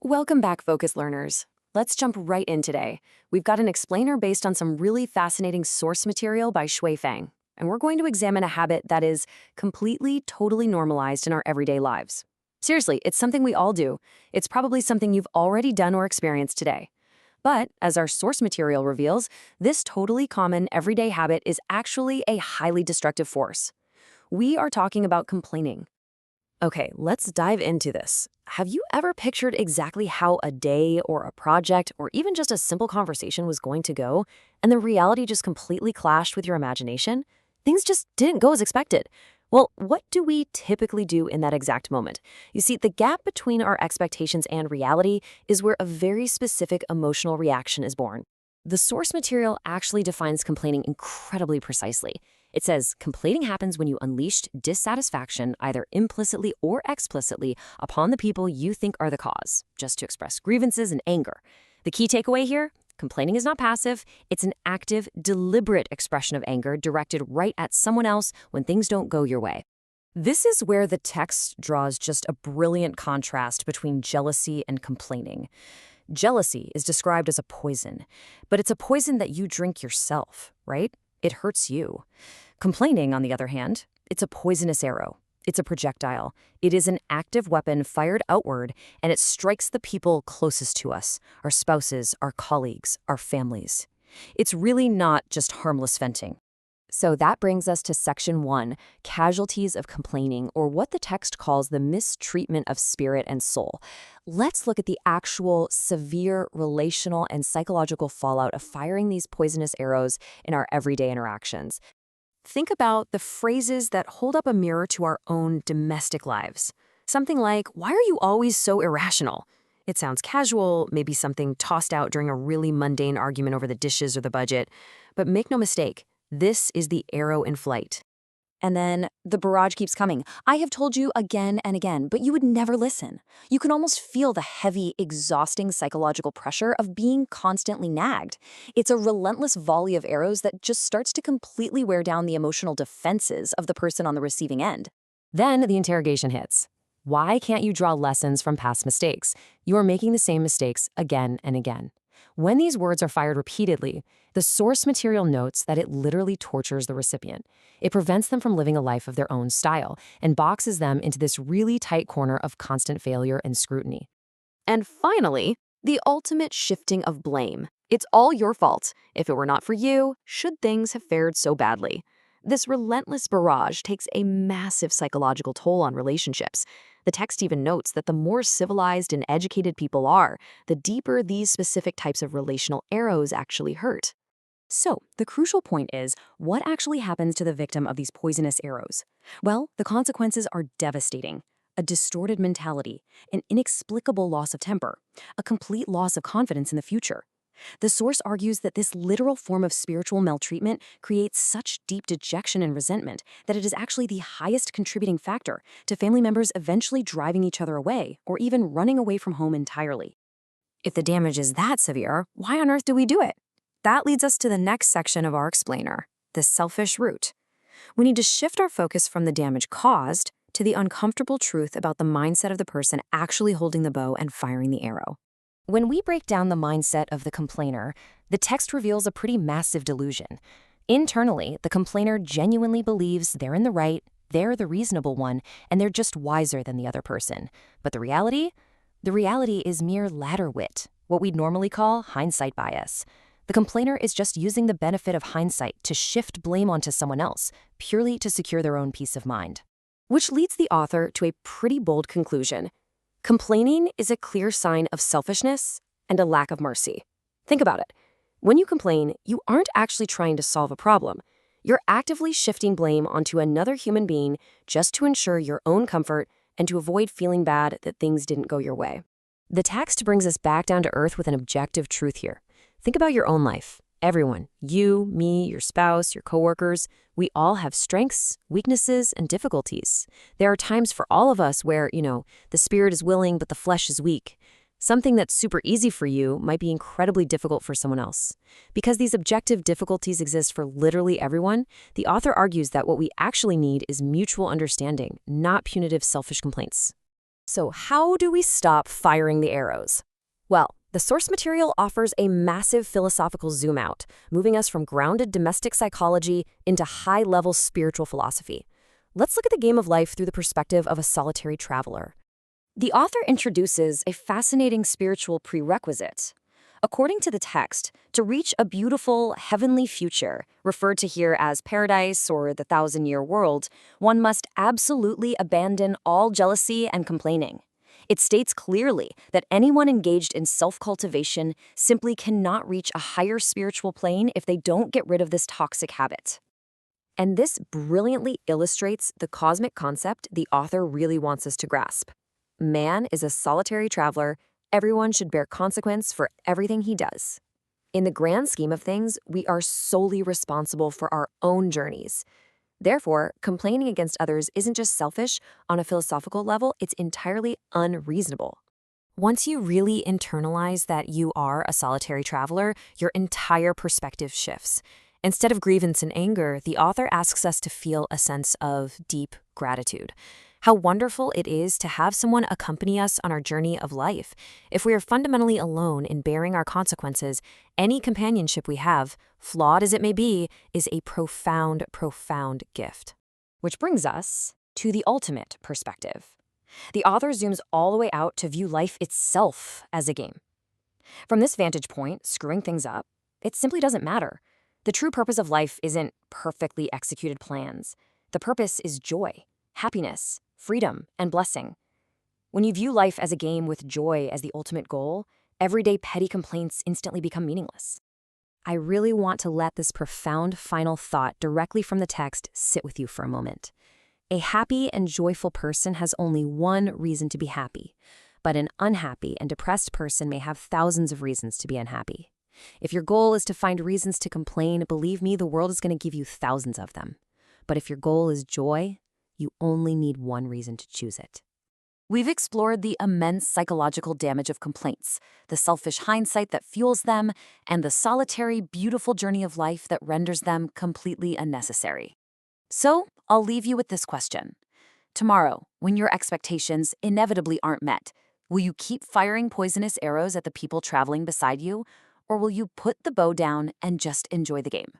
Welcome back, Focus Learners. Let's jump right in today. We've got an explainer based on some really fascinating source material by Shui Fang, and we're going to examine a habit that is completely, totally normalized in our everyday lives. Seriously, it's something we all do. It's probably something you've already done or experienced today. But, as our source material reveals, this totally common everyday habit is actually a highly destructive force. We are talking about complaining. Okay, let's dive into this. Have you ever pictured exactly how a day or a project or even just a simple conversation was going to go, and the reality just completely clashed with your imagination? Things just didn't go as expected. Well, what do we typically do in that exact moment? You see, the gap between our expectations and reality is where a very specific emotional reaction is born. The source material actually defines complaining incredibly precisely. It says, complaining happens when you unleashed dissatisfaction, either implicitly or explicitly, upon the people you think are the cause, just to express grievances and anger. The key takeaway here? Complaining is not passive. It's an active, deliberate expression of anger directed right at someone else when things don't go your way. This is where the text draws just a brilliant contrast between jealousy and complaining. Jealousy is described as a poison, but it's a poison that you drink yourself, right? It hurts you. Complaining, on the other hand, it's a poisonous arrow. It's a projectile. It is an active weapon fired outward, and it strikes the people closest to us, our spouses, our colleagues, our families. It's really not just harmless venting. So that brings us to Section 1, Casualties of Complaining, or what the text calls the mistreatment of spirit and soul. Let's look at the actual severe relational and psychological fallout of firing these poisonous arrows in our everyday interactions. Think about the phrases that hold up a mirror to our own domestic lives. Something like, "Why are you always so irrational?" It sounds casual, maybe something tossed out during a really mundane argument over the dishes or the budget. But make no mistake, this is the arrow in flight. And then the barrage keeps coming. I have told you again and again, but you would never listen. You can almost feel the heavy, exhausting psychological pressure of being constantly nagged. It's a relentless volley of arrows that just starts to completely wear down the emotional defenses of the person on the receiving end. Then the interrogation hits. Why can't you draw lessons from past mistakes? You are making the same mistakes again and again. When these words are fired repeatedly, the source material notes that it literally tortures the recipient. It prevents them from living a life of their own style and boxes them into this really tight corner of constant failure and scrutiny. And finally, the ultimate shifting of blame. It's all your fault. If it were not for you, should things have fared so badly? This relentless barrage takes a massive psychological toll on relationships. The text even notes that the more civilized and educated people are, the deeper these specific types of relational arrows actually hurt. So, the crucial point is, what actually happens to the victim of these poisonous arrows? Well, the consequences are devastating. A distorted mentality, an inexplicable loss of temper, a complete loss of confidence in the future. The source argues that this literal form of spiritual maltreatment creates such deep dejection and resentment that it is actually the highest contributing factor to family members eventually driving each other away or even running away from home entirely. If the damage is that severe, why on earth do we do it? That leads us to the next section of our explainer, the selfish root. We need to shift our focus from the damage caused to the uncomfortable truth about the mindset of the person actually holding the bow and firing the arrow. When we break down the mindset of the complainer, the text reveals a pretty massive delusion. Internally, the complainer genuinely believes they're in the right, they're the reasonable one, and they're just wiser than the other person. But the reality? The reality is mere ladder wit, what we'd normally call hindsight bias. The complainer is just using the benefit of hindsight to shift blame onto someone else, purely to secure their own peace of mind. Which leads the author to a pretty bold conclusion. Complaining is a clear sign of selfishness and a lack of mercy. Think about it. When you complain, you aren't actually trying to solve a problem. You're actively shifting blame onto another human being just to ensure your own comfort and to avoid feeling bad that things didn't go your way. The text brings us back down to earth with an objective truth here. Think about your own life. Everyone, you, me, your spouse, your coworkers, we all have strengths, weaknesses, and difficulties. There are times for all of us where, the spirit is willing but the flesh is weak. Something that's super easy for you might be incredibly difficult for someone else. Because these objective difficulties exist for literally everyone, the author argues that what we actually need is mutual understanding, not punitive selfish complaints. So how do we stop firing the arrows? Well, the source material offers a massive philosophical zoom out, moving us from grounded domestic psychology into high-level spiritual philosophy. Let's look at the game of life through the perspective of a solitary traveler. The author introduces a fascinating spiritual prerequisite. According to the text, to reach a beautiful, heavenly future, referred to here as paradise or the thousand-year world, one must absolutely abandon all jealousy and complaining. It states clearly that anyone engaged in self-cultivation simply cannot reach a higher spiritual plane if they don't get rid of this toxic habit. And this brilliantly illustrates the cosmic concept the author really wants us to grasp. Man is a solitary traveler. Everyone should bear consequence for everything he does. In the grand scheme of things, we are solely responsible for our own journeys. Therefore, complaining against others isn't just selfish. On a philosophical level, it's entirely unreasonable. Once you really internalize that you are a solitary traveler, your entire perspective shifts. Instead of grievance and anger, the author asks us to feel a sense of deep gratitude. How wonderful it is to have someone accompany us on our journey of life. If we are fundamentally alone in bearing our consequences, any companionship we have, flawed as it may be, is a profound, profound gift. Which brings us to the ultimate perspective. The author zooms all the way out to view life itself as a game. From this vantage point, screwing things up, it simply doesn't matter. The true purpose of life isn't perfectly executed plans. The purpose is joy, happiness, freedom, and blessing. When you view life as a game with joy as the ultimate goal, everyday petty complaints instantly become meaningless. I really want to let this profound final thought directly from the text sit with you for a moment. A happy and joyful person has only one reason to be happy, but an unhappy and depressed person may have thousands of reasons to be unhappy. If your goal is to find reasons to complain, believe me, the world is going to give you thousands of them. But if your goal is joy, you only need one reason to choose it. We've explored the immense psychological damage of complaints, the selfish hindsight that fuels them, and the solitary, beautiful journey of life that renders them completely unnecessary. So, I'll leave you with this question. Tomorrow, when your expectations inevitably aren't met, will you keep firing poisonous arrows at the people traveling beside you, or will you put the bow down and just enjoy the game?